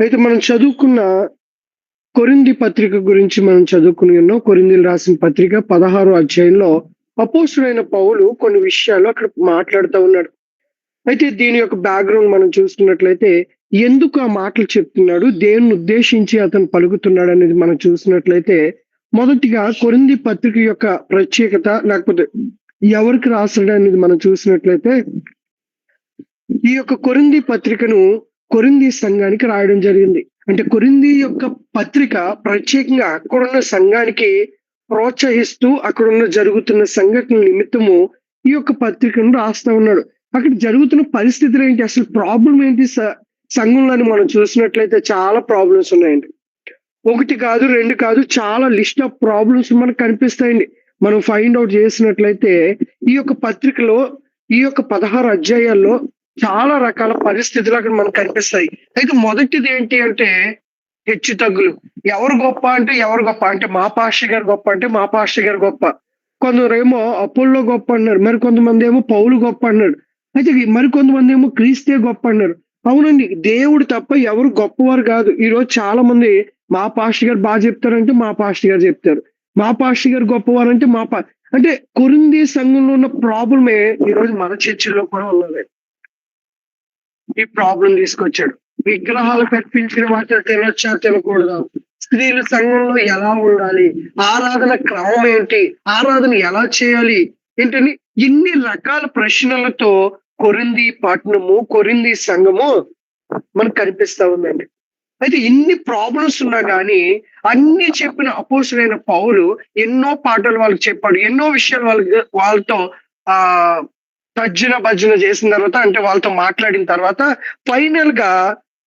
అయితే మనం చదువుకున్న కొరింథీ పత్రిక గురించి మనం చదువుకుని ఉన్నాం. కొరింథీయులు రాసిన పత్రిక 16 అధ్యాయంలో అపోస్తలుడైన పౌలు కొన్ని విషయాలు అక్కడ మాట్లాడుతా ఉన్నాడు. అయితే దీని యొక్క బ్యాక్‌గ్రౌండ్ మనం చూస్తున్నట్లయితే ఎందుకు ఆ మాటలు చెప్తున్నాడు? దేన్ని ఉద్దేశించి అతను పలుకుతున్నాడు అనేది మనం చూసినట్లయితే మొదటిగా కొరింథీ పత్రిక యొక్క ప్రత్యేకత లేకపోతే ఎవరికి రాసాడు అనేది మనం చూసినట్లయితే ఈ యొక్క కొరింథీ పత్రికను కొరింథీ సంఘానికి రాయడం జరిగింది. అంటే కొరింథీ యొక్క పత్రిక ప్రత్యేకంగా అక్కడున్న సంఘానికి ప్రోత్సహిస్తూ అక్కడున్న జరుగుతున్న సంఘటనల నిమిత్తము ఈ యొక్క పత్రికను రాస్తా ఉన్నాడు. అక్కడ జరుగుతున్న పరిస్థితులు ఏంటి? అసలు ప్రాబ్లం ఏంటి? సంఘంలో అని మనం చూసినట్లయితే చాలా ప్రాబ్లమ్స్ ఉన్నాయండి. ఒకటి కాదు, 2 కాదు, చాలా లిస్ట్ ఆఫ్ ప్రాబ్లమ్స్ మనకు కనిపిస్తాయండి. మనం ఫైండ్ ఔట్ చేసినట్లయితే ఈ యొక్క పత్రికలో ఈ యొక్క 16 అధ్యాయాల్లో చాలా రకాల పరిస్థితులు అక్కడ మనకు కనిపిస్తాయి. అయితే మొదటిది ఏంటి అంటే హెచ్చుతగ్గులు. ఎవరు గొప్ప అంటే ఎవరు గొప్ప? అంటే మా పాస్టర్ గారు గొప్ప అంటే మా పాస్టర్ గారు గొప్ప. కొందరేమో అపోల్లో గొప్ప అన్నారు. మరి కొంతమందేమో పౌలు గొప్ప అన్నాడు. అయితే మరికొంతమందేమో క్రీస్తే గొప్ప అన్నారు. అవునండి. దేవుడు తప్ప ఎవరు గొప్పవారు కాదు. ఈరోజు చాలా మంది మా పాస్టర్ గారు చెప్తారంటే మా పాస్టర్ గారు చెప్తారు. మా పాస్టర్ గారు గొప్పవారంటే అంటే కొరింథీ సంఘంలో ఉన్న ప్రాబ్లమే ఈరోజు మన చర్చిలో కూడా ఉన్నది. ఈ ప్రాబ్లం తీసుకొచ్చాడు. విగ్రహాలు కల్పించిన వాటిని తినొచ్చా తినకూడదా? స్త్రీలు సంఘంలో ఎలా ఉండాలి? ఆరాధన క్రమం ఏంటి? ఆరాధన ఎలా చేయాలి? ఏంటని ఇన్ని రకాల ప్రశ్నలతో కొరింథీ పట్టణము, కొరింథీ సంఘము మనకు కనిపిస్తా ఉందండి. అయితే ఇన్ని ప్రాబ్లమ్స్ ఉన్నా గానీ అన్ని చెప్పిన అపోస్తలుడైన పౌలు ఎన్నో పాఠాలు వాళ్ళకి చెప్పాడు. ఎన్నో విషయాలు వాళ్ళతో ఆహ్, తర్జన భర్జన చేసిన తర్వాత అంటే వాళ్ళతో మాట్లాడిన తర్వాత ఫైనల్‌గా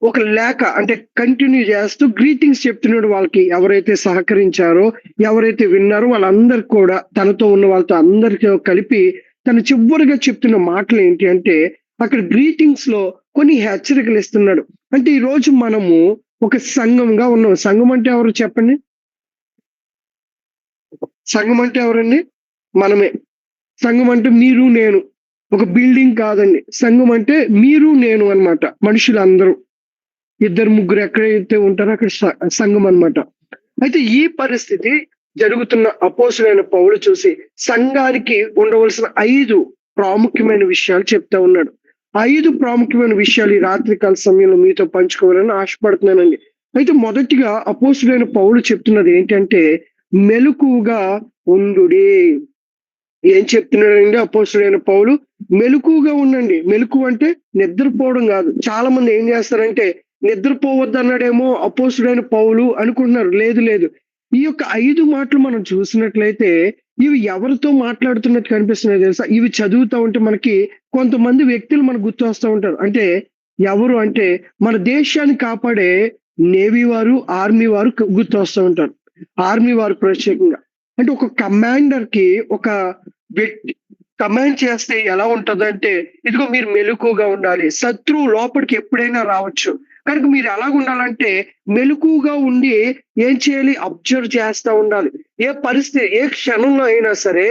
ఒక లేఖ అంటే కంటిన్యూ చేస్తూ గ్రీటింగ్స్ చెప్తున్నాడు వాళ్ళకి. ఎవరైతే సహకరించారో, ఎవరైతే విన్నారో వాళ్ళందరికి కూడా తనతో ఉన్న వాళ్ళతో అందరితో కలిపి తను చివరిగా చెప్తున్న మాటలు ఏంటి అంటే అక్కడ గ్రీటింగ్స్‌లో కొన్ని హెచ్చరికలు ఇస్తున్నాడు. అంటే ఈరోజు మనము ఒక సంఘంగా ఉన్నాం. సంఘం అంటే ఎవరు చెప్పండి? సంఘం అంటే ఎవరండి? మనమే. సంఘం అంటే మీరు, నేను. ఒక బిల్డింగ్ కాదండి. సంఘం అంటే మీరు, నేను అన్నమాట. మనుషులందరూ. ఇద్దరు, ముగ్గురు ఎక్కడైతే ఉంటారో అక్కడ సంఘం అన్నమాట. అయితే ఈ పరిస్థితి జరుగుతున్న అపోస్తలుడైన పౌలు చూసి సంఘానికి ఉండవలసిన 5 ప్రాముఖ్యమైన విషయాలు చెప్తా ఉన్నాడు. 5 ప్రాముఖ్యమైన విషయాలు ఈ రాత్రి కాల సమయంలో మీతో పంచుకోవాలని ఆశపడుతున్నానండి. అయితే మొదటిగా అపోస్తలుడైన పౌలు చెప్తున్నది ఏంటంటే మెలకువగా ఉండుడి. ఏం చెప్తున్నాడండి అపోస్తలుడైన పౌలు? మెలకువగా ఉండండి. మెలకువ అంటే నిద్రపోవడం కాదు. చాలా మంది ఏం చేస్తారంటే నిద్రపోవద్దన్నాడేమో అపోస్తలుడైన పౌలు అనుకుంటున్నారు. లేదు లేదు. ఈ యొక్క 5 మాటలు మనం చూసినట్లయితే ఇవి ఎవరితో మాట్లాడుతున్నట్టు కనిపిస్తున్నాయో తెలుసా? ఇవి చదువుతా ఉంటే మనకి కొంతమంది వ్యక్తులు మనకు గుర్తొస్తా ఉంటారు. అంటే ఎవరు అంటే మన దేశాన్ని కాపాడే నేవీ వారు, ఆర్మీ వారు గుర్తొస్తా ఉంటారు. ఆర్మీ వారు ప్రత్యేకంగా. అంటే ఒక కమాండర్‌కి ఒక వ్యక్తి కమాండ్ చేస్తే ఎలా ఉంటదంటే, ఇదిగో మీరు మెలకువగా ఉండాలి. శత్రువు లోపలికి ఎప్పుడైనా రావచ్చు. కనుక మీరు ఎలాగుండాలంటే, మెలకువగా ఉండి ఏం చేయాలి? అబ్జర్వ్ చేస్తా ఉండాలి. ఏ పరిస్థితి, ఏ క్షణంలో అయినా సరే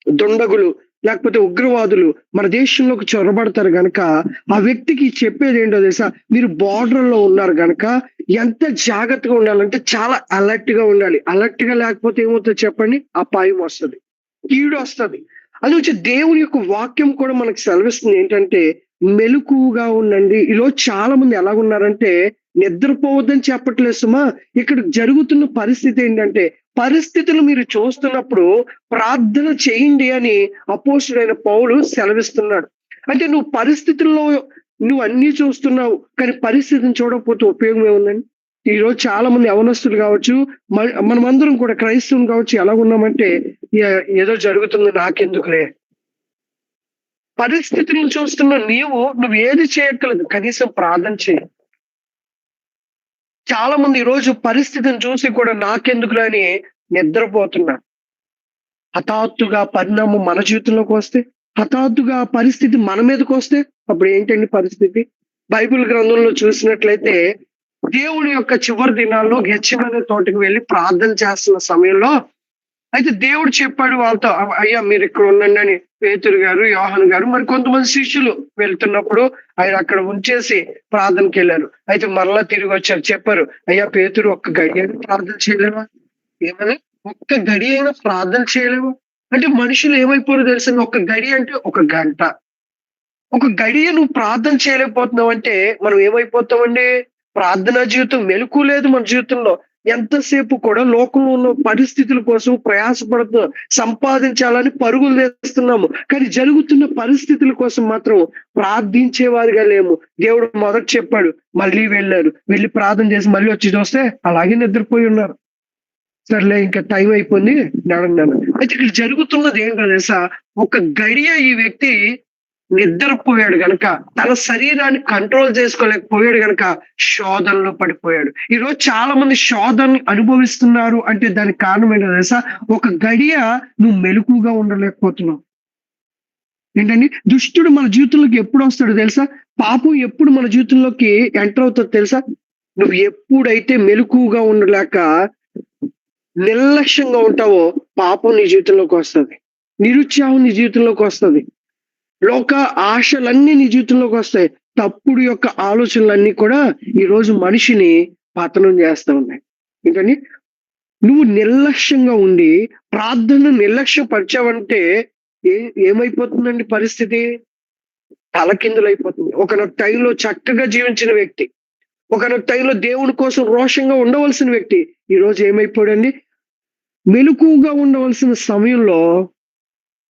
దుండగులు లేకపోతే ఉగ్రవాదులు మన దేశంలోకి చొరబడతారు గనక, ఆ వ్యక్తికి చెప్పేదేంటో తెలుసా? మీరు బోర్డర్‌లో ఉన్నారు గనక ఎంత జాగ్రత్తగా ఉండాలంటే చాలా అలర్ట్‌గా ఉండాలి. అలర్ట్‌గా లేకపోతే ఏమవుతది చెప్పండి? అపాయం వస్తది. కీడొస్తది. అదొచ్చి దేవుని యొక్క వాక్యం కూడా మనకు సెలవిస్తుంది ఏంటంటే, మెలకువగా ఉండండి. ఈరోజు చాలా మంది ఎలాగున్నారంటే, నిద్రపోవద్దని చెప్పట్లేదు సుమా. ఇక్కడ జరుగుతున్న పరిస్థితి ఏంటంటే, పరిస్థితులు మీరు చూస్తున్నప్పుడు ప్రార్థన చేయండి అని అపోస్తలుడైన పౌలు సెలవిస్తున్నాడు. అంటే నువ్వు పరిస్థితుల్లో నువ్వు అన్నీ చూస్తున్నావు. కానీ పరిస్థితిని చూడకపోతే ఉపయోగం ఏముందండి? ఈరోజు చాలా మంది యవనస్తులు కావచ్చు, మనమందరం కూడా క్రైస్తవులు కావచ్చు ఎలాగున్నామంటే, ఏదో జరుగుతుంది నాకెందుకులే. పరిస్థితులను చూస్తున్న నువ్వు ఏది చేయక్కర్లేదు. కనీసం ప్రార్థన చెయ్యి. చాలా మంది ఈరోజు పరిస్థితిని చూసి కూడా నాకెందుకులే అని నిద్రపోతున్నారు. హఠాత్తుగా పరిణామం మన జీవితంలోకొస్తే, హఠాత్తుగా పరిస్థితి మన మీదకొస్తే అప్పుడు ఏంటండి పరిస్థితి? బైబిల్ గ్రంథంలో చూసినట్లయితే దేవుని యొక్క చివరి దినాల్లో గెత్సేమనే తోటకి వెళ్లి ప్రార్థన చేస్తున్న సమయంలో అయితే దేవుడు చెప్పాడు వాళ్ళతో, అయ్యా మీరు ఇక్కడ ఉండండి అని పేతురు గారు, యోహాను గారు మరి కొంతమంది శిష్యులు వెళ్తున్నప్పుడు ఆయన అక్కడ ఉంచేసి ప్రార్థనకెళ్లారు. అయితే మరలా తిరిగి వచ్చారు. చెప్పారు, అయ్యా పేతురు ఒక్క గడియ ప్రార్థన చేయలేవా? ఏమని? ఒక్క గడియ అయినా ప్రార్థన చేయలేవా? అంటే మనుషులు ఏమైపోయారో తెలుసా? ఒక్క గడియ అంటే ఒక గంట. ఒక గడియ నువ్వు ప్రార్థన చేయలేకపోతున్నావంటే మనం ఏమైపోతామండి? ప్రార్థనా జీవితం మెలుకు లేదు మన జీవితంలో. ఎంతసేపు కూడా లోకంలో ఉన్న పరిస్థితుల కోసం ప్రయాసపడుతున్నాం. సంపాదించాలని పరుగులు తీస్తున్నాము. కానీ జరుగుతున్న పరిస్థితుల కోసం మాత్రం ప్రార్థించేవారుగా లేము. దేవుడు మొదట చెప్పాడు. మళ్ళీ వెళ్లారు. వెళ్లి ప్రార్థన చేసి మళ్ళీ వచ్చి చూస్తే అలాగే నిద్రపోయి ఉన్నారు. సర్లే ఇంకా టైం అయిపోయింది. నడండి అన్నారు. అయితే ఇక్కడ జరుగుతున్నది ఏంటో తెలుసా? ఒక గడియ ఈ వ్యక్తి నిద్రపోయాడు గనక, తన శరీరాన్ని కంట్రోల్ చేసుకోలేకపోయాడు గనక శోధనలో పడిపోయాడు. ఈరోజు చాలా మంది శోధనని అనుభవిస్తున్నారు అంటే దానికి కారణం ఏంటో తెలుసా? ఒక గడియ నువ్వు మెలకువగా ఉండలేకపోతున్నావు. ఏంటండి? దుష్టుడు మన జీవితంలోకి ఎప్పుడు వస్తాడో తెలుసా? పాపం ఎప్పుడు మన జీవితంలోకి ఎంటర్ అవుతుందో తెలుసా? నువ్వు ఎప్పుడైతే మెలకువగా ఉండలేక నిర్లక్ష్యంగా ఉంటావో పాపం నీ జీవితంలోకి వస్తది. నిరుత్సాహం నీ జీవితంలోకి వస్తది. లోక ఆశలన్నీ నీ జీవితంలోకి వస్తాయి. తప్పుడు యొక్క ఆలోచనలన్నీ కూడా ఈరోజు మనిషిని పతనం చేస్తా ఉన్నాయి. ఏంటండి? నువ్వు నిర్లక్ష్యంగా ఉండి ప్రార్థనను నిర్లక్ష్య పరిచావంటే ఏ ఏమైపోతుందండి పరిస్థితి? తలకిందులైపోతుంది. ఒకానొక టైంలో చక్కగా జీవించిన వ్యక్తి, ఒకానొక టైంలో దేవుని కోసం రోషంగా ఉండవలసిన వ్యక్తి, ఈరోజు ఏమైపోయాడండి? మెలకువగా ఉండవలసిన సమయంలో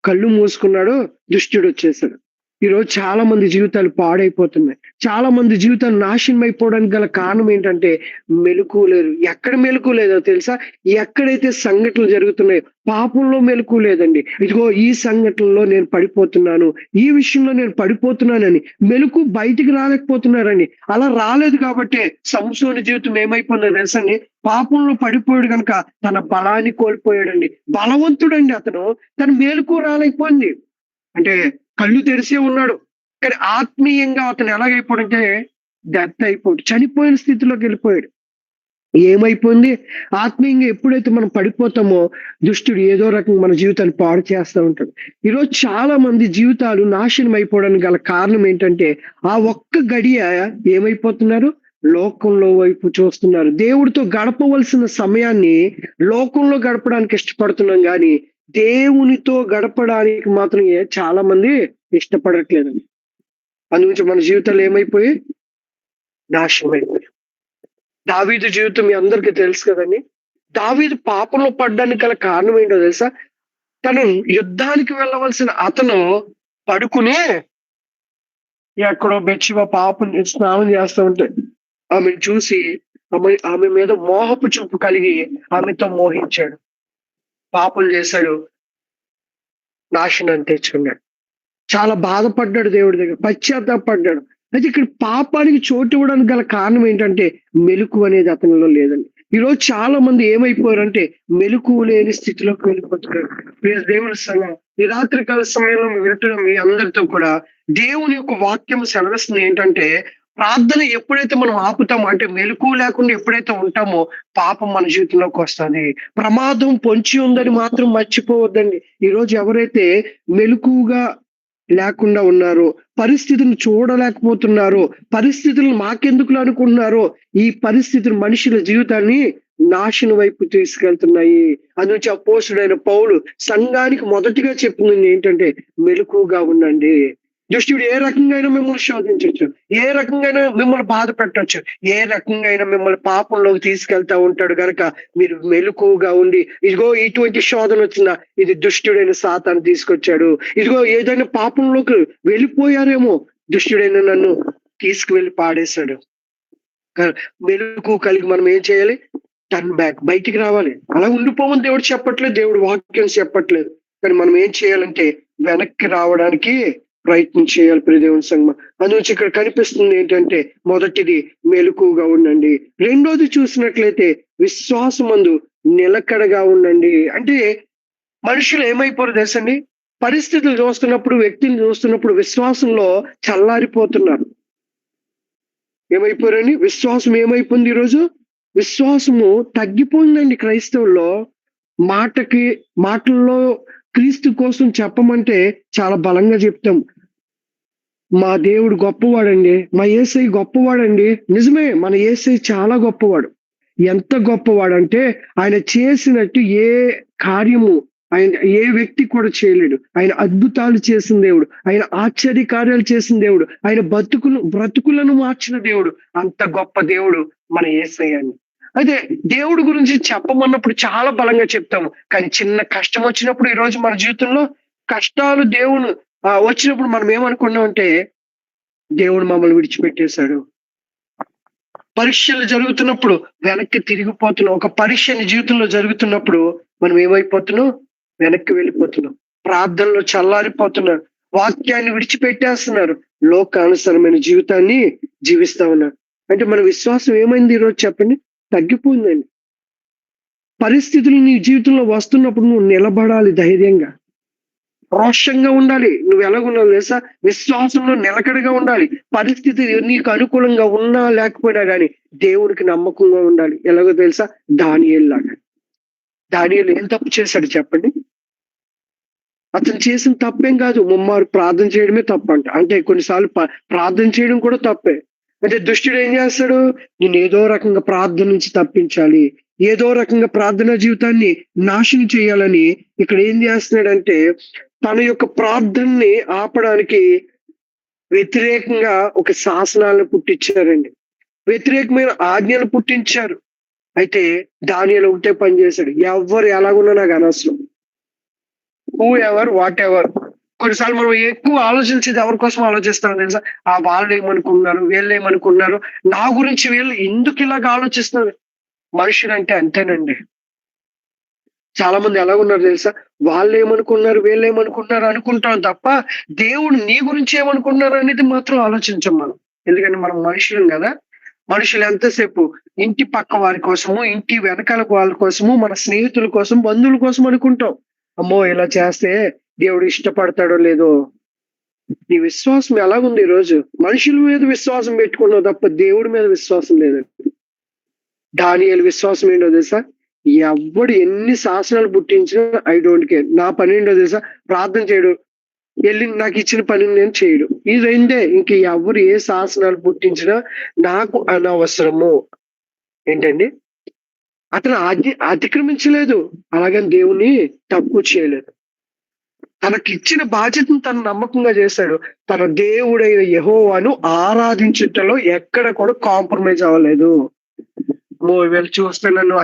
కళ్ళు మూసుకున్నాడు. దుష్టుడొచ్చేసాడు. ఈరోజు చాలా మంది జీవితాలు పాడైపోతున్నాయి. చాలా మంది జీవితాలు నాశనం అయిపోవడానికి గల కారణం ఏంటంటే మెలకువ లేదు. ఎక్కడ మెలకువ లేదో తెలుసా? ఎక్కడైతే సంఘటనలు జరుగుతున్నాయో పాపంలో మెలకువ లేదండి. ఇదిగో ఈ సంఘటనలో నేను పడిపోతున్నాను. ఈ విషయంలో నేను పడిపోతున్నానని మెలుకు బయటికి రాలేకపోతున్నారండి. అలా రాలేదు కాబట్టే సంసోను జీవితం ఏమైపోయిందో తెలుసండి? పాపంలో పడిపోయాడు గనుక తన బలాన్ని కోల్పోయాడండి. బలవంతుడండి అతను. తను మెలుకువ రాలేకపోయింది. అంటే కళ్ళు తెరిసే ఉన్నాడు. కానీ ఆత్మీయంగా అతను ఎలాగైపోయాడంటే డెత్ అయిపోయాడు. చనిపోయిన స్థితిలోకి వెళ్ళిపోయాడు. ఏమైపోయింది? ఆత్మీయంగా ఎప్పుడైతే మనం పడిపోతామో దుష్టుడు ఏదో రకంగా మన జీవితాన్ని పాడు చేస్తా ఉంటాడు. ఈరోజు చాలా మంది జీవితాలు నాశనం అయిపోవడానికి గల కారణం ఏంటంటే ఆ ఒక్క గడియ ఏమైపోతున్నారు? లోకంలో వైపు చూస్తున్నారు. దేవుడితో గడపవలసిన సమయాన్ని లోకంలో గడపడానికి ఇష్టపడుతున్నాం గానీ దేవునితో గడపడానికి మాత్రం చాలా మంది ఇష్టపడట్లేదండి. అందుగురించి మన జీవితాలు ఏమైపోయాయి? నాశనం అయిపోయాయి. దావీదు జీవితం మీ అందరికీ తెలుసు కదండీ! దావీదు పాపంలో పడ్డానికి గల కారణం ఏంటో తెలుసా? తను యుద్ధానికి వెళ్ళవలసిన అతను పడుకుని ఎక్కడో బెత్షెబ పాపం స్నానం చేస్తా ఉంటే ఆమెను చూసి ఆమె మీద మోహపు చూపు కలిగి ఆమెతో మోహించాడు. పాపం చేశాడు. నాశనాన్ని తెచ్చుకున్నాడు. చాలా బాధపడ్డాడు దేవుడి దగ్గర. పశ్చాత్తాపపడ్డాడు. అయితే ఇక్కడ పాపానికి చోటు ఇవ్వడానికి గల కారణం ఏంటంటే మెలకువ అనేది అతనిలో లేదండి. ఈరోజు చాలా మంది ఏమైపోయారంటే మెలకువ లేని స్థితిలోకి వెళ్ళిపోతున్నారు. ప్రియ దేవుని సంఘం, ఈ రాత్రి కాల సమయంలో వింటున్న మీ అందరితో కూడా దేవుని యొక్క వాక్యం సెలవిస్తుంది ఏంటంటే ప్రార్థన ఎప్పుడైతే మనం ఆపుతామో అంటే మెలకువ లేకుండా ఎప్పుడైతే ఉంటామో పాపం మన జీవితంలోకి వస్తది. ప్రమాదం పొంచి ఉందని మాత్రం మర్చిపోవద్దండి. ఈరోజు ఎవరైతే మెలకువగా లేకుండా ఉన్నారో, పరిస్థితిని చూడలేకపోతున్నారో, పరిస్థితులను మాకెందుకులే అనుకుంటున్నారో, ఈ పరిస్థితులు మనుషుల జీవితాన్ని నాశనం వైపు తీసుకెళ్తున్నాయి. అందునుంచి అపోస్తలుడైన పౌలు సంఘానికి మొదటిగా చెప్పింది ఏంటంటే మెలకువగా ఉండండి. దుష్టుడు ఏ రకంగా అయినా మిమ్మల్ని శోధించొచ్చు. ఏ రకంగా అయినా మిమ్మల్ని బాధ పెట్టొచ్చు. ఏ రకంగా అయినా మిమ్మల్ని పాపంలోకి తీసుకెళ్తా ఉంటాడు గనక మీరు మెలకువగా ఉండి ఇదిగో ఇటువంటి శోధన వచ్చిందా ఇది దుష్టుడైన సాతాను తీసుకొచ్చాడు. ఇదిగో ఏదైనా పాపంలోకి వెళ్ళిపోయారేమో దుష్టుడైన నన్ను తీసుకువెళ్ళి పాడేశాడు. మెలకువ కలిగి మనం ఏం చేయాలి? టర్న్ బ్యాక్ బయటికి రావాలి. అలా ఉండిపోమని దేవుడు చెప్పట్లేదు. దేవుడు వాక్యం చెప్పట్లేదు. కానీ మనం ఏం చేయాలంటే వెనక్కి రావడానికి ప్రయత్నం చేయాలి ప్రియ దేవుని సంగమా. అందువచ్చి ఇక్కడ కనిపిస్తుంది ఏంటంటే మొదటిది మెలకువగా ఉండండి. రెండోది చూసినట్లయితే విశ్వాసమందు నిలకడగా ఉండండి. అంటే మనుషులు ఏమైపోరు తెలుసండి? పరిస్థితులు చూస్తున్నప్పుడు, వ్యక్తిని చూస్తున్నప్పుడు విశ్వాసంలో చల్లారిపోతున్నారు. ఏమైపోయారండి? విశ్వాసం ఏమైపోయింది ఈరోజు? విశ్వాసము తగ్గిపోయిందండి క్రైస్తవుల్లో. మాటకి మాటల్లో క్రీస్తు కోసం చెప్పమంటే చాలా బలంగా చెప్తాం. మా దేవుడు గొప్పవాడండి. మా యేసయ్య గొప్పవాడండి. నిజమే, మన యేసయ్య చాలా గొప్పవాడు. ఎంత గొప్పవాడంటే ఆయన చేసినట్టు ఏ కార్యము ఆయన ఏ వ్యక్తి కూడా చేయలేడు. ఆయన అద్భుతాలు చేసిన దేవుడు. ఆయన ఆశ్చర్య కార్యాలు చేసిన దేవుడు. ఆయన బ్రతుకులను మార్చిన దేవుడు. అంత గొప్ప దేవుడు మన యేసయ్య అండి. అయితే దేవుడి గురించి చెప్పమన్నప్పుడు చాలా బలంగా చెప్తాము. కానీ చిన్న కష్టం వచ్చినప్పుడు ఈరోజు మన జీవితంలో కష్టాలు వచ్చినప్పుడు మనం ఏమనుకున్నామంటే దేవుడు మమ్మల్ని విడిచిపెట్టేశాడు. పరీక్షలు జరుగుతున్నప్పుడు వెనక్కి తిరిగిపోతున్నాం. ఒక పరీక్ష నీ జీవితంలో జరుగుతున్నప్పుడు మనం ఏమైపోతున్నాం? వెనక్కి వెళ్ళిపోతున్నాం. ప్రార్థనలో చల్లారిపోతున్నారు. వాక్యాన్ని విడిచిపెట్టేస్తున్నారు. లోకానుసరమైన జీవితాన్ని జీవిస్తా ఉన్నారు. అంటే మన విశ్వాసం ఏమైంది ఈరోజు చెప్పండి? తగ్గిపోయిందండి. పరిస్థితులు నీ జీవితంలో వస్తున్నప్పుడు నువ్వు నిలబడాలి ధైర్యంగా. రోషంగా ఉండాలి. నువ్వు ఎలాగున్నావు తెలుసా? విశ్వాసంలో నిలకడగా ఉండాలి. పరిస్థితి నీకు అనుకూలంగా ఉన్నా లేకపోయినా గాని దేవుడికి నమ్మకంగా ఉండాలి. ఎలాగో తెలుసా? దానియేలులాగా. దానియేలు ఏం తప్పు చేశాడు చెప్పండి? అతను చేసిన తప్పేం కాదు. ముమ్మారు ప్రార్థన చేయడమే తప్పంట. అంటే కొన్నిసార్లు ప్రార్థన చేయడం కూడా తప్పే. అంటే దుష్టుడు ఏం చేస్తాడు? నేను ఏదో రకంగా ప్రార్థన నుంచి తప్పించాలి, ఏదో రకంగా ప్రార్థనా జీవితాన్ని నాశనం చేయాలని ఇక్కడ ఏం చేస్తున్నాడంటే తన యొక్క ప్రార్థనని ఆపడానికి వ్యతిరేకంగా ఒక శాసనాలను పుట్టించారండి. వ్యతిరేకమైన ఆజ్ఞలు పుట్టించారు. అయితే దానియేలు ఒకటే పని చేశాడు. ఎవ్వరు ఎలాగున్నా నాకు అనవసరం. Who ever what ever. కొన్నిసార్లు మనం ఎక్కువ ఆలోచించేది ఎవరి కోసం ఆలోచిస్తాం తెలుసా? వాళ్ళు ఏమనుకున్నారు, వీళ్ళు ఏమనుకున్నారు, నా గురించి వీళ్ళు ఎందుకు ఇలాగ ఆలోచిస్తున్నారు? మనుషులంటే అంతేనండి. చాలా మంది ఎలా ఉన్నారు తెలుసా? వాళ్ళేమనుకున్నారు, వీళ్ళేమనుకున్నారు అనుకుంటాం తప్ప దేవుడు నీ గురించి ఏమనుకున్నారు అనేది మాత్రం ఆలోచించం మనం. ఎందుకంటే మనం మనుషులం కదా. మనుషులు ఎంతసేపు ఇంటి పక్క వారి కోసము, ఇంటి వెనకాల వాళ్ళ కోసము, మన స్నేహితుల కోసం, బంధువుల కోసం అనుకుంటాం. అమ్మో ఇలా చేస్తే దేవుడు ఇష్టపడతాడో లేదో. నీ విశ్వాసం ఎలాగుంది ఈరోజు? మనుషుల మీద విశ్వాసం పెట్టుకున్నావు తప్ప దేవుడి మీద విశ్వాసం లేదండి. దానియేలు విశ్వాసం ఏంటో తెలుసా? ఎవ్వడు ఎన్ని శాసనాలు పుట్టించినా ఐ డోంట్ కేర్. నా పని ఏంటో తెలుసా? ప్రార్థన చేయడు. వెళ్ళి నాకు ఇచ్చిన పనిని నేను చేయడు. ఈ రెండే. ఇంక ఎవరు ఏ శాసనాలు పుట్టించినా నాకు అనవసరము. ఏంటండి? అతను అతిక్రమించలేదు. అలాగని దేవుని తక్కువ చేయలేదు. తనకిచ్చిన బాధ్యతను తను నమ్మకంగా చేశాడు. తన దేవుడైన యెహోవాను ఆరాధించుటలో ఎక్కడ కూడా కాంప్రమైజ్ అవ్వలేదు. వీళ్ళు చూస్తే నన్ను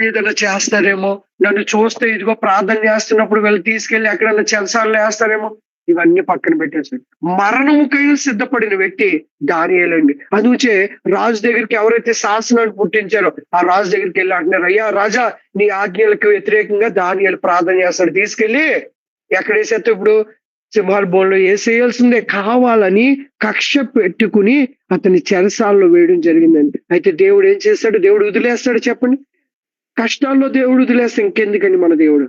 ఏదైనా చేస్తారేమో, నన్ను చూస్తే ఇదిగో ప్రార్థన చేస్తున్నప్పుడు వీళ్ళు తీసుకెళ్లి ఎక్కడన్నా చెరసాలలో వేస్తారేమో, ఇవన్నీ పక్కన పెట్టేశాడు. మరణముకైనా సిద్ధపడిన వ్యక్తి దానియేలండి. అందుచే రాజు దగ్గరికి ఎవరైతే శాసనాలు పుట్టించారో ఆ రాజు దగ్గరికి వెళ్ళి అంటున్నారు, అయ్యా రాజా, నీ ఆజ్ఞలకు వ్యతిరేకంగా దానియేలు ప్రార్థన చేస్తాడు, తీసుకెళ్లి ఎక్కడేసేస్తే ఇప్పుడు సింహాల బోన్లో వేసేయాల్సిందే. కావాలని కక్ష పెట్టుకుని అతని చెరసాలలో వేయడం జరిగిందండి. అయితే దేవుడు ఏం చేస్తాడు? దేవుడు వదిలేస్తాడు చెప్పండి? కష్టాల్లో దేవుడు వదిలేస్తే ఇంకెందుకండి మన దేవుడు?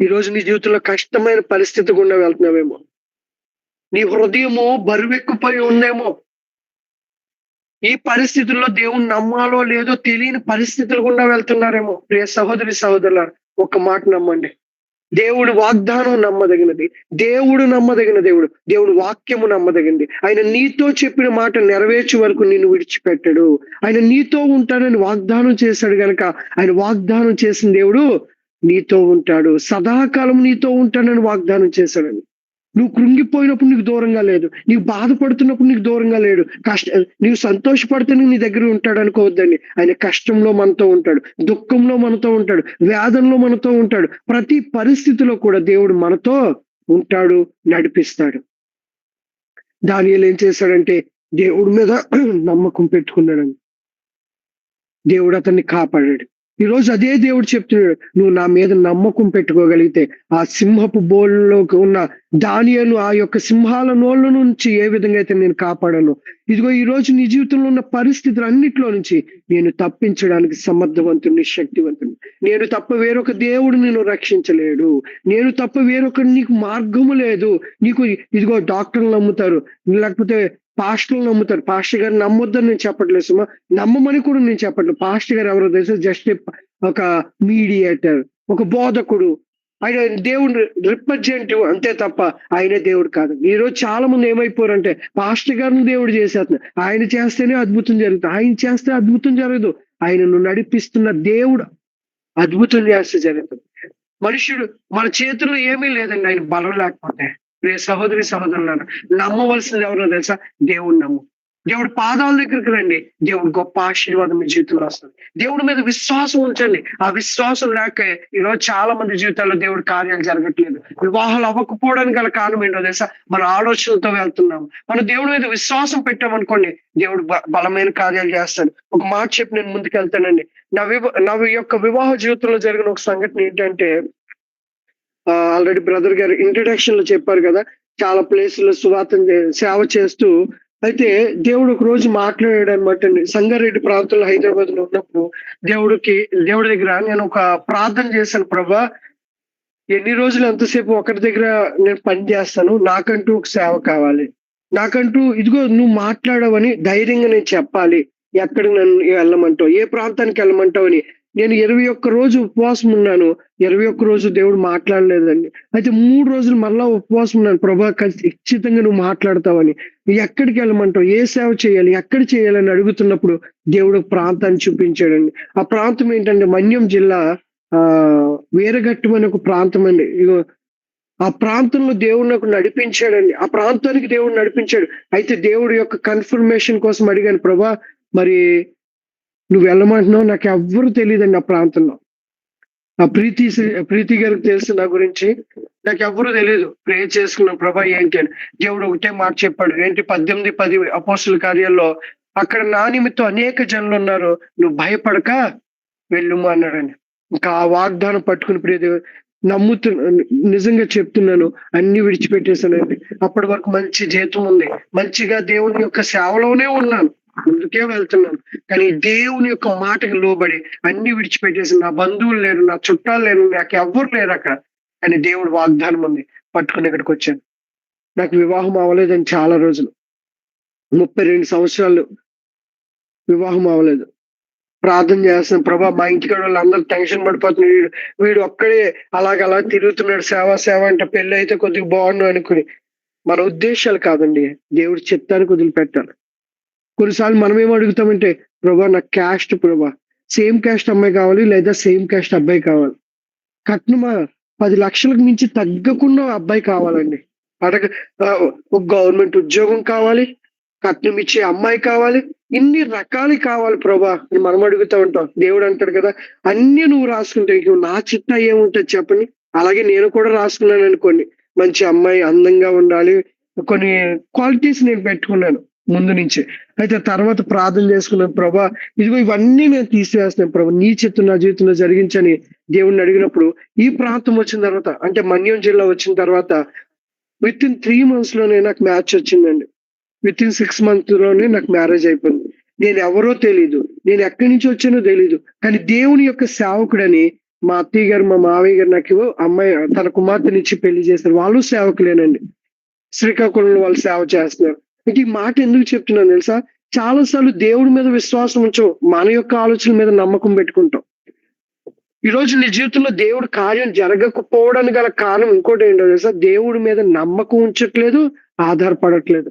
ఈరోజు నీ జీవితంలో కష్టమైన పరిస్థితి గుండా వెళ్తున్నావేమో. నీ హృదయము బరువెక్కిపోయి ఉందేమో. ఈ పరిస్థితుల్లో దేవుణ్ణి నమ్మాలో లేదో తెలియని పరిస్థితులు గుండా వెళ్తున్నారేమో. ప్రియ సహోదరి సహోదరులారా, ఒక్క మాట నమ్మండి. దేవుడు వాగ్దానం నమ్మదగినది. దేవుడు నమ్మదగిన దేవుడు. దేవుడు వాక్యము నమ్మదగినది. ఆయన నీతో చెప్పిన మాట నెరవేర్చే వరకు నిన్ను విడిచిపెట్టడు. ఆయన నీతో ఉంటానని వాగ్దానం చేశాడు గనక ఆయన వాగ్దానం చేసిన దేవుడు నీతో ఉంటాడు. సదాకాలం నీతో ఉంటానని వాగ్దానం చేశాడని. నువ్వు కృంగిపోయినప్పుడు నీకు దూరంగా లేదు. నీవు బాధపడుతున్నప్పుడు నీకు దూరంగా లేడు. నీవు సంతోషపడితేనే నీ దగ్గర ఉంటాడు అనుకోవద్దండి. ఆయన కష్టంలో మనతో ఉంటాడు, దుఃఖంలో మనతో ఉంటాడు, వేదనలో మనతో ఉంటాడు. ప్రతి పరిస్థితిలో కూడా దేవుడు మనతో ఉంటాడు, నడిపిస్తాడు. దానియేలు ఏం చేశాడంటే దేవుడి మీద నమ్మకం పెట్టుకున్నాడండి. దేవుడు అతన్ని కాపాడాడు. ఈరోజు అదే దేవుడు చెప్తున్నాడు, నువ్వు నా మీద నమ్మకం పెట్టుకోగలిగితే ఆ సింహపు బోలులోకి ఉన్న దానియేలు ఆ యొక్క సింహాల నోళ్ళ నుంచి ఏ విధంగా అయితే నేను కాపాడాను, ఇదిగో ఈ రోజు నీ జీవితంలో ఉన్న పరిస్థితులు అన్నిట్లో నుంచి నేను తప్పించడానికి సమర్థవంతుని, శక్తివంతుని. నేను తప్ప వేరొక దేవుడు నిన్ను రక్షించలేడు. నేను తప్ప వేరొక నీకు మార్గము లేదు. నీకు ఇదిగో డాక్టర్లు నమ్ముతారు, లేకపోతే పాస్టర్లు నమ్ముతారు. పాస్టర్ గారిని నమ్మొద్దని నేను చెప్పట్లేదు సుమా. నమ్మమని కూడా నేను చెప్పట్లేదు. పాస్టర్ గారు ఎవరో తెలుసా? జస్ట్ ఒక మీడియేటర్, ఒక బోధకుడు. ఆయన దేవుడు రిప్రజెంటేటివ్ అంతే తప్ప ఆయనే దేవుడు కాదు. ఈరోజు చాలా మంది ఏమైపోయారంటే పాస్టర్ గారిని దేవుడు చేసేస్తున్నారు. ఆయన చేస్తేనే అద్భుతం జరుగుతుంది. ఆయన చేస్తే అద్భుతం జరగదు. ఆయనను నడిపిస్తున్న దేవుడు అద్భుతం చేస్తే జరుగుతుంది. మనుషుడు మన చేతుల్లో ఏమీ లేదండి ఆయన బలం లేకపోతే. ప్రియ సహోదరి సహోదరులారా, నమ్మవలసింది ఎవరో తెలుసా? దేవుడిని నమ్ము. దేవుడి పాదాల దగ్గరికి రండి. దేవుడు గొప్ప ఆశీర్వాదం మీ జీవితంలో వస్తుంది. దేవుడి మీద విశ్వాసం ఉంచండి. ఆ విశ్వాసం లేక ఈరోజు చాలా మంది జీవితాల్లో దేవుడి కార్యాలు జరగట్లేదు. వివాహాలు అవ్వకపోవడానికి గల కారణం ఏంటో తెలుసా? మన ఆలోచనలతో వెళ్తున్నాం. మనం దేవుడి మీద విశ్వాసం పెట్టామనుకోండి, దేవుడు బలమైన కార్యాలు చేస్తాడు. ఒక మాట చెప్పి నేను ముందుకెళ్తానండి. నా యొక్క వివాహ జీవితంలో జరిగిన ఒక సంఘటన ఏంటంటే, ఆల్రెడీ బ్రదర్ గారు ఇంట్రడక్షన్ లో చెప్పారు కదా, చాలా ప్లేసుల్లో సేవ చేస్తూ అయితే దేవుడు ఒక రోజు మాట్లాడాడు అనమాట అండి. సంగారెడ్డి ప్రాంతంలో హైదరాబాద్ లో ఉన్నప్పుడు దేవుడి దగ్గర నేను ఒక ప్రార్థన చేశాను. ప్రభా, ఎన్ని రోజులు ఎంతసేపు ఒకరి దగ్గర నేను పని చేస్తాను, నాకంటూ ఒక సేవ కావాలి. నాకంటూ ఇదిగో నువ్వు మాట్లాడవని ధైర్యంగా నేను చెప్పాలి. ఎక్కడికి నన్ను వెళ్ళమంటావు, ఏ ప్రాంతానికి వెళ్ళమంటావు అని. నేను 21 రోజు ఉపవాసం ఉన్నాను. 21 రోజు దేవుడు మాట్లాడలేదండి. అయితే 3 రోజులు మళ్ళా ఉపవాసం ఉన్నాను. ప్రభా, ఖచ్చితంగా నువ్వు మాట్లాడతావని. ఎక్కడికి వెళ్ళమంటావు, ఏ సేవ చేయాలి, ఎక్కడ చేయాలని అడుగుతున్నప్పుడు దేవుడు ఒక ప్రాంతాన్ని చూపించాడండి. ఆ ప్రాంతం ఏంటంటే మన్యం జిల్లా ఆ వీరఘట్టం అనే ఒక ప్రాంతం అండి. ఇగో ఆ ప్రాంతంలో దేవుడు నాకు నడిపించాడండి. ఆ ప్రాంతానికి దేవుడు నడిపించాడు. అయితే దేవుడి యొక్క కన్ఫర్మేషన్ కోసం అడిగాను. ప్రభా, మరి నువ్వు వెళ్ళమంటున్నావు, నాకు ఎవ్వరు తెలియదండి ఆ ప్రాంతంలో. ఆ ప్రీతి గారికి తెలుసు నా గురించి. నాకు ఎవ్వరు తెలియదు. ప్రే చేసుకున్నాను, ప్రభా ఏంటి అని. దేవుడు ఒకటే మాట చెప్పాడు. ఏంటి? 18:10 అపోస్తుల కార్యాల్లో, అక్కడ నా నిమిత్తం అనేక జనులు ఉన్నారు, నువ్వు భయపడక వెళ్ళుము అన్నాడండి. ఇంకా ఆ వాగ్దానం పట్టుకుని నిజంగా చెప్తున్నాను, అన్ని విడిచిపెట్టేసానండి. అప్పటి వరకు మంచి జీతం ఉంది. మంచిగా దేవుని యొక్క సేవలోనే ఉన్నాను. ముందుకే వెళ్తున్నాను. కానీ దేవుని యొక్క మాటకి లోబడి అన్ని విడిచిపెట్టేసి, నా బంధువులు లేరు, నా చుట్టాలు లేరు, నాకు ఎవ్వరు లేరు అక్కడ. కానీ దేవుడు వాగ్దానం ఉంది. పట్టుకుని ఇక్కడికి వచ్చాను. నాకు వివాహం అవ్వలేదని చాలా రోజులు. 32 సంవత్సరాలు వివాహం అవ్వలేదు. ప్రార్థన చేస్తున్నాను. ప్రభా, మా ఇంటికాడ వాళ్ళందరూ టెన్షన్ పడిపోతున్నారు. వీడు వీడు ఒక్కడే అలా తిరుగుతున్నాడు, సేవ అంటే పెళ్లి అయితే కొద్దిగా బాగుండు అనుకుని. మన ఉద్దేశాలు కాదండి, దేవుడి చిత్తానికి వదిలిపెట్టాలి. కొన్నిసార్లు మనం ఏం అడుగుతామంటే, ప్రభా నాకు క్యాస్ట్, ప్రభా సేమ్ క్యాస్ట్ అమ్మాయి కావాలి, లేదా సేమ్ క్యాస్ట్ అబ్బాయి కావాలి. కట్నమా 10 లక్షలకు మించి తగ్గకుండా అబ్బాయి కావాలండి. అడగ ఒక గవర్నమెంట్ ఉద్యోగం కావాలి, కట్నం ఇచ్చే అమ్మాయి కావాలి, ఇన్ని రకాలు కావాలి ప్రభా అని మనం అడుగుతా ఉంటాం. దేవుడు అంటాడు కదా, అన్ని నువ్వు రాసుకుంటే నా చిట్టా ఏముంటది చెప్పండి. అలాగే నేను కూడా రాసుకున్నాను అనుకోండి. మంచి అమ్మాయి, అందంగా ఉండాలి, కొన్ని క్వాలిటీస్ నేను పెట్టుకున్నాను ముందు నుంచే. అయితే తర్వాత ప్రార్థన చేసుకున్నాను. ప్రభా, ఇదిగో ఇవన్నీ నేను తీసివేస్తున్నాను ప్రభా, నీ చిత్తం నా జీవితంలో జరిగించని దేవుణ్ణి అడిగినప్పుడు, ఈ ప్రాంతం వచ్చిన తర్వాత, అంటే మన్యం జిల్లా వచ్చిన తర్వాత విత్ ఇన్ 3 months లోనే నాకు మ్యాచ్ వచ్చిందండి. విత్ ఇన్ 6 months లోనే నాకు మ్యారేజ్ అయిపోయింది. నేను ఎవరో తెలీదు, నేను ఎక్కడి నుంచి వచ్చానో తెలీదు. కానీ దేవుని యొక్క సేవకుడని మా అత్తయ్య గారు, మా మావయ్య గారు నాకు అమ్మాయి, తన కుమార్తెనిచ్చి పెళ్లి చేశారు. వాళ్ళు సేవకులేనండి. శ్రీకాకుళంలో వాళ్ళు సేవ చేస్తున్నారు. ఇంక ఈ మాట ఎందుకు చెప్తున్నాను తెలుసా? చాలా సార్లు దేవుడి మీద విశ్వాసం ఉంచం, మన యొక్క ఆలోచన మీద నమ్మకం పెట్టుకుంటాం. ఈ రోజు నీ జీవితంలో దేవుడు కార్యం జరగకపోవడానికి గల కారణం ఇంకోటి ఏంటో తెలుసా? దేవుడి మీద నమ్మకం ఉంచట్లేదు, ఆధారపడట్లేదు.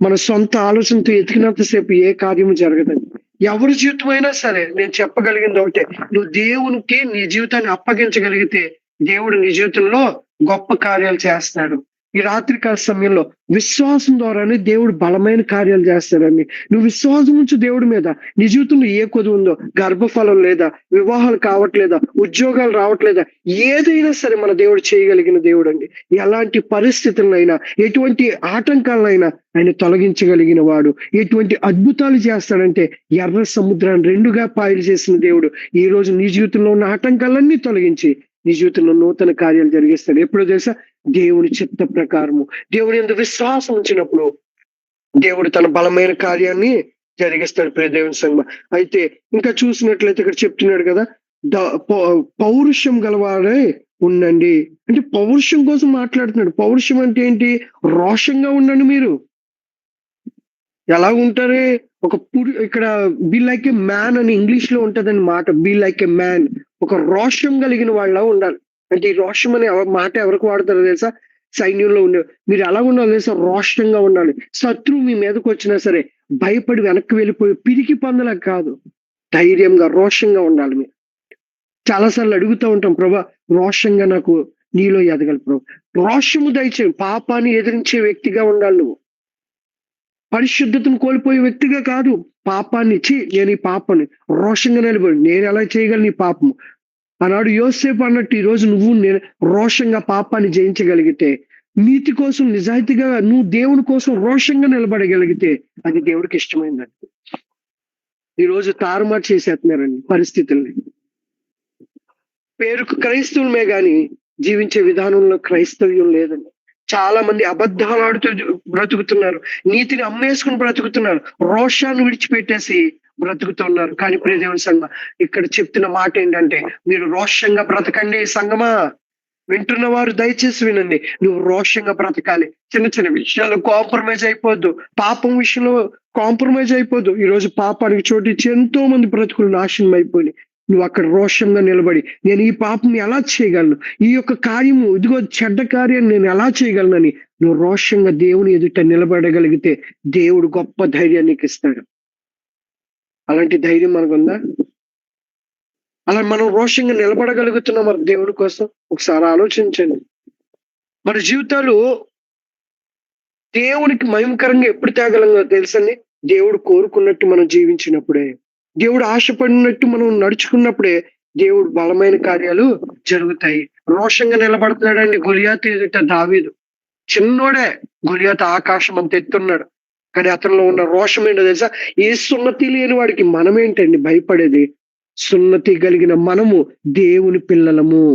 మన సొంత ఆలోచనతో ఎతికినంత సేపు ఏ కార్యము జరగదండి. ఎవరి జీవితం అయినా సరే నేను చెప్పగలిగింది ఒకటే, నువ్వు దేవునికి నీ జీవితాన్ని అప్పగించగలిగితే దేవుడు నీ జీవితంలో గొప్ప కార్యాలు చేస్తాడు. ఈ రాత్రికాల సమయంలో విశ్వాసం ద్వారానే దేవుడు బలమైన కార్యాలు చేస్తాడండి. నువ్వు విశ్వాసం ఉంచు దేవుడి మీద. నీ జీవితంలో ఏ కొద్ది ఉందో, గర్భఫలం లేదా, వివాహాలు కావట్లేదా, ఉద్యోగాలు రావట్లేదా, ఏదైనా సరే మన దేవుడు చేయగలిగిన దేవుడు అండి. ఎలాంటి పరిస్థితులైనా, ఎటువంటి ఆటంకాలైనా ఆయన తొలగించగలిగిన వాడు. ఎటువంటి అద్భుతాలు చేస్తాడంటే, ఎర్ర సముద్రాన్ని 2గా పాయలు చేసిన దేవుడు ఈ రోజు నీ జీవితంలో ఉన్న ఆటంకాలన్నీ తొలగించి నీ జీవితంలో నూతన కార్యాలు జరిగిస్తాడు. ఎప్పుడో తెలుసా? దేవుని చిత్త ప్రకారము. దేవుని యందు విశ్వాసం ఉంచినప్పుడు దేవుడు తన బలమైన కార్యాన్ని జరిగిస్తాడు. ప్రియ దేవుని సంగమా, అయితే ఇంకా చూసినట్లయితే ఇక్కడ చెప్తున్నాడు కదా, పౌరుషం గలవాడే ఉండండి. అంటే పౌరుషం కోసం మాట్లాడుతున్నాడు. పౌరుషం అంటే ఏంటి? రోషంగా ఉండండి మీరు. ఎలా ఉంటారే ఇక్కడ బి లైక్ ఎ మ్యాన్ అని ఇంగ్లీష్ లో ఉంటదని మాట. Be like a man. ఒక రోషం కలిగిన వాళ్ళ ఉండాలి. అంటే ఈ రోషం అనే మాట ఎవరికి వాడతారో తెలుసా? సైన్యంలో ఉండే మీరు ఎలా ఉండాలి తెలుసా? రోషంగా ఉండాలి. శత్రువు మీ మీదకి వచ్చినా సరే భయపడి వెనక్కి వెళ్ళిపోయి పిరికి పందలా కాదు. ధైర్యంగా, రోషంగా ఉండాలి మీరు. చాలా సార్లు అడుగుతూ ఉంటాం, ప్రభా రోషంగా నాకు నీలో ఎదగాలి ప్రభు. రోషము దయచేయి. పాపాన్ని ఎదిరించే వ్యక్తిగా ఉండాలి నువ్వు. పరిశుద్ధతను కోల్పోయే వ్యక్తిగా కాదు. పాపాన్ని నేను ఈ పాపని రోషంగా నిలబడి నేను ఎలా చేయగలను ఈ పాపము. ఆనాడు యోసేపు అన్నట్టు ఈ రోజు నువ్వు నేను రోషంగా పాపాన్ని జయించగలిగితే, నీతి కోసం నిజాయితీగా నువ్వు దేవుని కోసం రోషంగా నిలబడగలిగితే అది దేవుడికి ఇష్టమైందండి. ఈ రోజు తారుమారు చేసేస్తున్నారండి పరిస్థితుల్ని. పేరుకు క్రైస్తవులమే గాని జీవించే విధానంలో క్రైస్తవ్యం లేదండి. చాలా మంది అబద్ధాలు ఆడుతూ బ్రతుకుతున్నారు. నీతిని అమ్మేసుకుని బ్రతుకుతున్నారు. రోషాన్ని విడిచిపెట్టేసి బ్రతుకుతున్నారు. కానీ ప్రియ దేవుని సంగమా, ఇక్కడ చెప్తున్న మాట ఏంటంటే మీరు రోషంగా బ్రతకండి సంగమా. వింటున్న వారు దయచేసి వినండి. నువ్వు రోషంగా బ్రతకాలి. చిన్న చిన్న విషయాల్లో కాంప్రమైజ్ అయిపోద్దు. పాపం విషయంలో కాంప్రమైజ్ అయిపోద్దు. ఈ రోజు పాపానికి చోటిచ్చి ఎంతో మంది బ్రతుకులు నాశనం అయిపోయినాయి. నువ్వు అక్కడ రోషంగా నిలబడి నేను ఈ పాపం ఎలా చేయగలను, ఈ యొక్క కార్యము ఇదిగో చెడ్డ కార్యాన్ని నేను ఎలా చేయగలనని నువ్వు రోషంగా దేవుని ఎదుట నిలబడగలిగితే దేవుడు గొప్ప ధైర్యాన్ని నీకు ఇస్తాడు. అలాంటి ధైర్యం మనకుందా? అలా మనం రోషంగా నిలబడగలుగుతున్నాం మన దేవుడి కోసం? ఒకసారి ఆలోచించండి. మన జీవితాలు దేవునికి మహిమకరంగా ఎప్పుడు తేగలంగా తెలుసండి? దేవుడు కోరుకున్నట్టు మనం జీవించినప్పుడే, దేవుడు ఆశపడినట్టు మనం నడుచుకున్నప్పుడే దేవుడు బలమైన కార్యాలు జరుగుతాయి. రోషంగా నిలబడుతున్నాడండి గొలియాతు ఎదుట దావీదు. చిన్నోడే, గొలియాతు ఆకాశం అంత ఎత్తున్నాడు. కానీ అతనిలో ఉన్న రోషం ఏంటో తెలుసా? ఏ సున్నతి లేని వాడికి మనమేంటండి భయపడేది? సున్నతి కలిగిన మనము దేవుని పిల్లలము.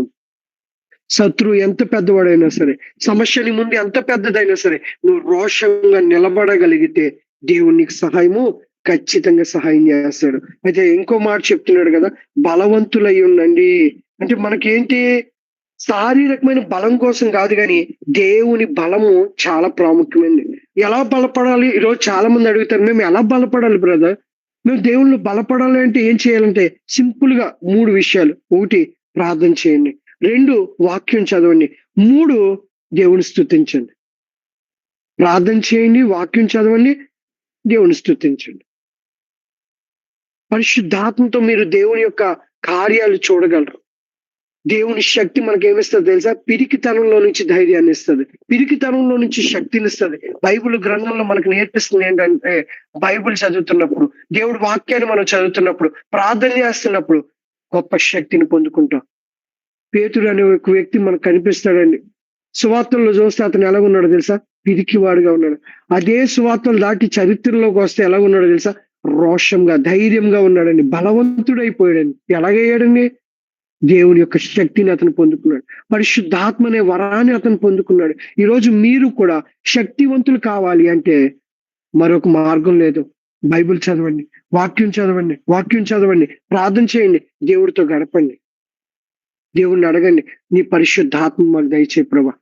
శత్రువు ఎంత పెద్దవాడైనా సరే, సమస్య నీ ముందు ఎంత పెద్దదైనా సరే, నువ్వు రోషంగా నిలబడగలిగితే దేవుడు నీకు సహాయము ఖచ్చితంగా సహాయం చేస్తాడు. అయితే ఇంకో మాట చెప్తున్నాడు కదా, బలవంతులై ఉండండి. అంటే మనకేంటి? శారీరకమైన బలం కోసం కాదు కానీ దేవుని బలము చాలా ప్రాముఖ్యమైనది. ఎలా బలపడాలి? ఈరోజు చాలా మంది అడుగుతారు, మేము ఎలా బలపడాలి బ్రదర్? మేము దేవుళ్ళు బలపడాలి అంటే ఏం చేయాలంటే సింపుల్ గా 3 విషయాలు. 1 ప్రార్థన చేయండి. 2 వాక్యం చదవండి. 3 దేవుని స్తుతించండి. ప్రార్థన చేయండి, వాక్యం చదవండి, దేవుని స్తుతించండి. పరిశుద్ధాత్మతో మీరు దేవుని యొక్క కార్యాలు చూడగలరు. దేవుని శక్తి మనకి ఏమిస్తుంది తెలుసా? పిరికితనంలో నుంచి ధైర్యాన్ని ఇస్తుంది. పిరికితనంలో నుంచి శక్తిని ఇస్తుంది. బైబిల్ గ్రంథంలో మనకు నేర్పిస్తుంది ఏంటంటే, బైబిల్ చదువుతున్నప్పుడు, దేవుడి వాక్యాన్ని మనం చదువుతున్నప్పుడు, ప్రార్థన చేస్తున్నప్పుడు గొప్ప శక్తిని పొందుకుంటాం. పేతురు అనే ఒక వ్యక్తి మనకు కనిపిస్తాడండి. సువార్తల్లో చూస్తే అతను ఎలా ఉన్నాడో తెలుసా? పిరికివాడుగా ఉన్నాడు. అదే సువార్తలు దాటి చరిత్రలోకి వస్తే ఎలా ఉన్నాడో తెలుసా? రోషంగా, ధైర్యంగా ఉన్నాడండి. బలవంతుడైపోయాడండి. ఎలాగయ్యాడండి? దేవుని యొక్క శక్తిని అతను పొందుకున్నాడు. పరిశుద్ధాత్మ అనే వరాన్ని అతను పొందుకున్నాడు. ఈరోజు మీరు కూడా శక్తివంతులు కావాలి అంటే మరొక మార్గం లేదు. బైబిల్ చదవండి, వాక్యం చదవండి, వాక్యం చదవండి, ప్రార్థన చేయండి, దేవుడితో గడపండి, దేవుడిని అడగండి, నీ పరిశుద్ధాత్మ మాకు దయచే ప్రభా.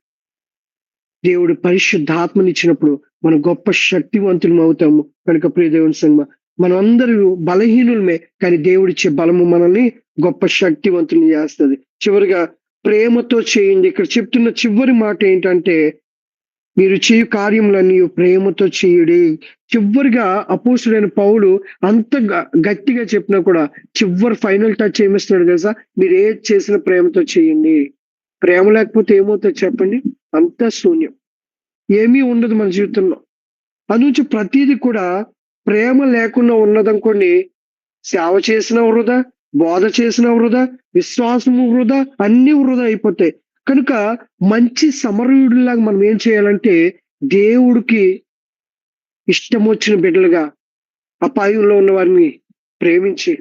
దేవుడు పరిశుద్ధాత్మని ఇచ్చినప్పుడు మనం గొప్ప శక్తివంతులం అవుతాము. కనుక ప్రియ దేవుని సంగమా, మనం అందరూ బలహీనులమే, కానీ దేవుడిచ్చే బలము మనల్ని గొప్ప శక్తివంతుని చేస్తుంది. చివరిగా ప్రేమతో చేయండి. ఇక్కడ చెప్తున్న చివరి మాట ఏంటంటే, మీరు చేయు కార్యములన్నీ ప్రేమతో చేయుడి. చివరిగా అపోస్తుడైన పౌలు అంత గట్టిగా చెప్పినా కూడా చివరి ఫైనల్ టచ్ ఏమిస్తున్నాడు తెలుసా? మీరు ఏది చేసినా ప్రేమతో చేయండి. ప్రేమ లేకపోతే ఏమవుతుంది చెప్పండి? అంతా శూన్యం, ఏమీ ఉండదు మన జీవితంలో. అందుంచి ప్రతిదీ కూడా ప్రేమ లేకుండా ఉన్నదనుకోండి, సేవ చేసిన వృధా, బోధ చేసిన వృధా, విశ్వాసము వృధా, అన్ని వృధా అయిపోతాయి. కనుక మంచి సమరయుడిలాగా మనం ఏం చేయాలంటే, దేవుడికి ఇష్టం వచ్చిన బిడ్డలుగా అపాయంలో ఉన్న వారిని ప్రేమించి,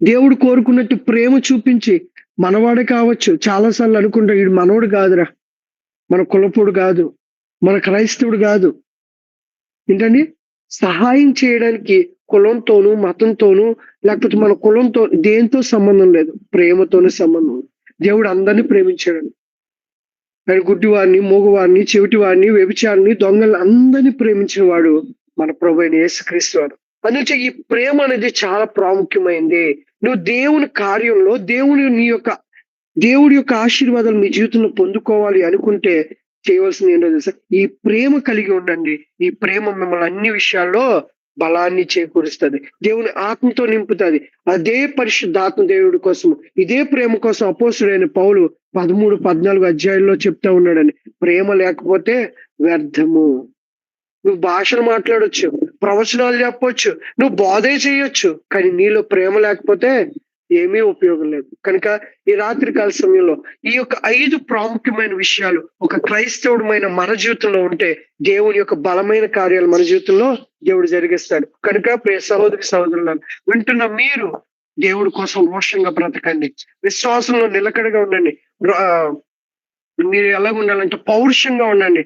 దేవుడు కోరుకున్నట్టు ప్రేమ చూపించి, మనవాడే కావచ్చు. చాలాసార్లు అనుకుంటా వీడు మనోడు కాదురా, మన కులపుడు కాదు, మన క్రైస్తవుడు కాదు. ఏంటండి? సహాయం చేయడానికి కులంతోనూ, మతంతోనూ, లేకపోతే మన కులంతో దేంతో సంబంధం లేదు, ప్రేమతోనే సంబంధం. దేవుడు అందరినీ ప్రేమించాడు. ఆయన గుడ్డివారిని, మూగవారిని, చెవిటి వారిని, వ్యభిచారిని, దొంగల్ని అందరినీ ప్రేమించిన వాడు మన ప్రభువైన యేసుక్రీస్తు వారు. అందుచే ఈ ప్రేమ అనేది చాలా ప్రాముఖ్యమైంది. నువ్వు దేవుని కార్యంలో దేవుడి యొక్క ఆశీర్వాదాలు మీ జీవితంలో పొందుకోవాలి అనుకుంటే చేయవలసింది ఏంటో తెలుసా? ఈ ప్రేమ కలిగి ఉండండి. ఈ ప్రేమ మిమ్మల్ని అన్ని విషయాల్లో బలాన్ని చేకూరుస్తది. దేవుని ఆత్మతో నింపుతది. అదే పరిశుద్ధాత్మ దేవుడి కోసం, ఇదే ప్రేమ కోసం అపోస్తలుడైన పౌలు 13, 14 అధ్యాయాల్లో చెప్తా ఉన్నాడండి. ప్రేమ లేకపోతే వ్యర్థము. నువ్వు భాషలు మాట్లాడొచ్చు, ప్రవచనాలు చెప్పొచ్చు, నువ్వు బోధే చేయొచ్చు. కానీ నీలో ప్రేమ లేకపోతే ఏమీ ఉపయోగం లేదు. కనుక ఈ రాత్రి కాల సమయంలో ఈ యొక్క 5 ప్రాముఖ్యమైన విషయాలు ఒక క్రైస్తవుడమైన మన జీవితంలో ఉంటే దేవుని యొక్క బలమైన కార్యాలు మన జీవితంలో దేవుడు జరిగిస్తాడు. కనుక ప్రియ సహోదరి సహోదరులారా, వింటున్న మీరు దేవుడి కోసం రోషంగా బ్రతకండి. విశ్వాసంలో నిలకడగా ఉండండి. ఆ, మీరు ఎలాగ ఉండాలంటే పౌరుషంగా ఉండండి.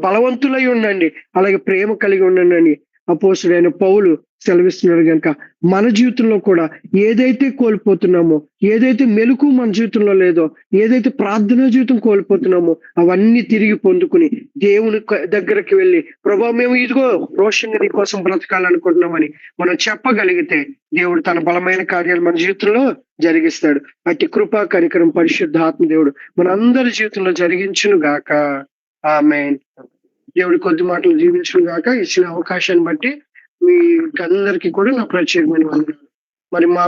బలవంతులై ఉండండి. అలాగే ప్రేమ కలిగి ఉండండి. అపోస్తలుడైన పౌలు సెలవిస్తున్నాడు గనుక మన జీవితంలో కూడా ఏదైతే కోల్పోతున్నామో, ఏదైతే మెలుకు మన జీవితంలో లేదో, ఏదైతే ప్రార్థనా జీవితం కోల్పోతున్నామో అవన్నీ తిరిగి పొందుకుని దేవుని దగ్గరికి వెళ్ళి, ప్రభా మేము ఇదిగో రోషంగా నీ కోసం బ్రతకాలనుకుంటున్నామని మనం చెప్పగలిగితే దేవుడు తన బలమైన కార్యాలు మన జీవితంలో జరిగిస్తాడు. అట్టి కృపా కనికరం పరిశుద్ధాత్మ దేవుడు మన అందరి జీవితంలో జరిగించును గాక. ఆమేన్. దేవుడి కొద్ది మాటలు జీవించును గాక. ఇచ్చిన అవకాశాన్ని బట్టి మీ అందరికీ కూడా నా ప్రత్యేకమైన వందనాలు. మరి మా